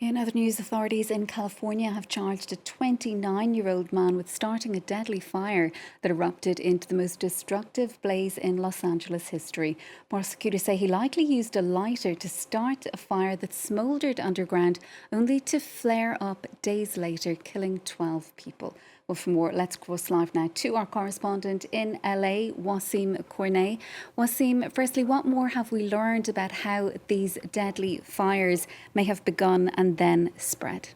In other news, authorities in California have charged a 29-year-old man with starting a deadly fire that erupted into the most destructive blaze in Los Angeles history. Prosecutors say he likely used a lighter to start a fire that smouldered underground, only to flare up days later, killing 12 people. Well, for more, let's cross live now to our correspondent in LA, Wassim Cornet. Wassim, firstly, what more have we learned about how these deadly fires may have begun and then spread?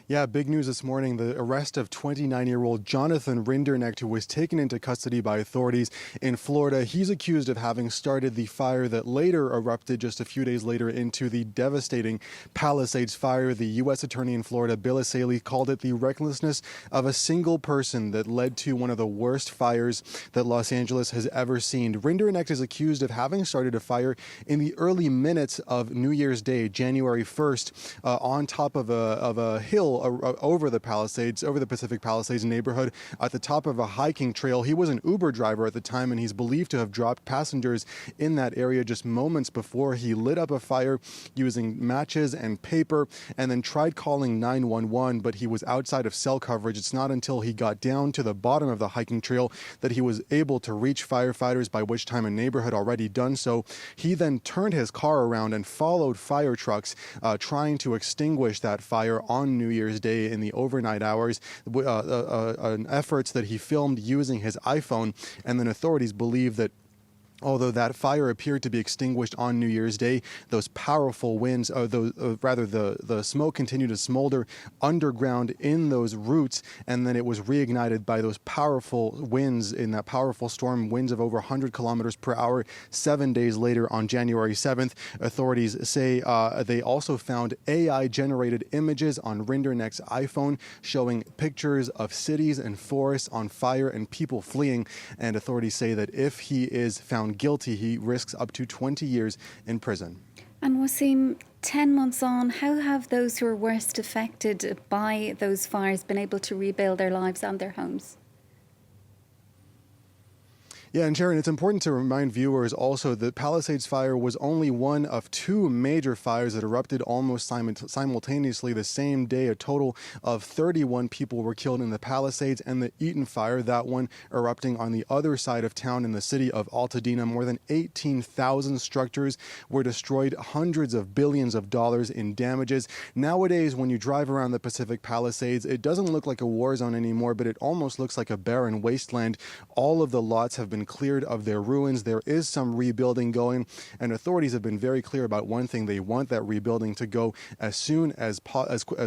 Yeah, big news this morning, the arrest of 29-year-old Jonathan Rinderknecht, who was taken into custody by authorities in Florida. He's accused of having started the fire that later erupted just a few days later into the devastating Palisades Fire. The U.S. Attorney in Florida, Bill Essayli, called it the recklessness of a single person that led to one of the worst fires that Los Angeles has ever seen. Rinderknecht is accused of having started a fire in the early minutes of New Year's Day, January 1st, on top of a hill over the Palisades, over the Pacific Palisades neighborhood, at the top of a hiking trail. He was an Uber driver at the time, and he's believed to have dropped passengers in that area just moments before he lit up a fire using matches and paper, and then tried calling 911, but he was outside of cell coverage. It's not until he got down to the bottom of the hiking trail that he was able to reach firefighters, by which time a neighbor had already done so. He then turned his car around and followed fire trucks trying to extinguish that fire on New Year's Day in the overnight hours, efforts that he filmed using his iPhone. And then authorities believe that although that fire appeared to be extinguished on New Year's Day, those powerful winds, the smoke continued to smolder underground in those roots, and then it was reignited by those powerful winds in that powerful storm, winds of over 100 kilometers per hour, 7 days later on January 7th. Authorities say they also found AI-generated images on Rinderknecht's iPhone showing pictures of cities and forests on fire and people fleeing, and authorities say that if he is found guilty, he risks up to 20 years in prison. And Wassim, 10 months on, how have those who are worst affected by those fires been able to rebuild their lives and their homes? Yeah, and Sharon, it's important to remind viewers also that Palisades Fire was only one of two major fires that erupted almost simultaneously the same day. A total of 31 people were killed in the Palisades, and the Eaton Fire, that one erupting on the other side of town in the city of Altadena. More than 18,000 structures were destroyed, hundreds of billions of dollars in damages. Nowadays, when you drive around the Pacific Palisades, it doesn't look like a war zone anymore, but it almost looks like a barren wasteland. All of the lots have been cleared of their ruins. There is some rebuilding going, and authorities have been very clear about one thing: they want that rebuilding to go as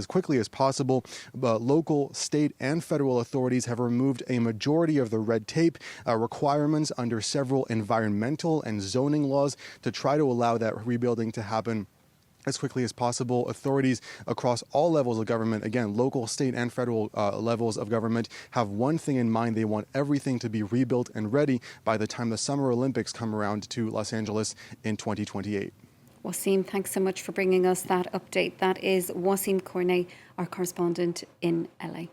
quickly as possible. Local, state, and federal authorities have removed a majority of the red tape requirements under several environmental and zoning laws to try to allow that rebuilding to happen as quickly as possible. Authorities across all levels of government, again, local, state, and federal levels of government, have one thing in mind: they want everything to be rebuilt and ready by the time the Summer Olympics come around to Los Angeles in 2028. Wassim, thanks so much for bringing us that update. That is Wassim Cornet, our correspondent in LA.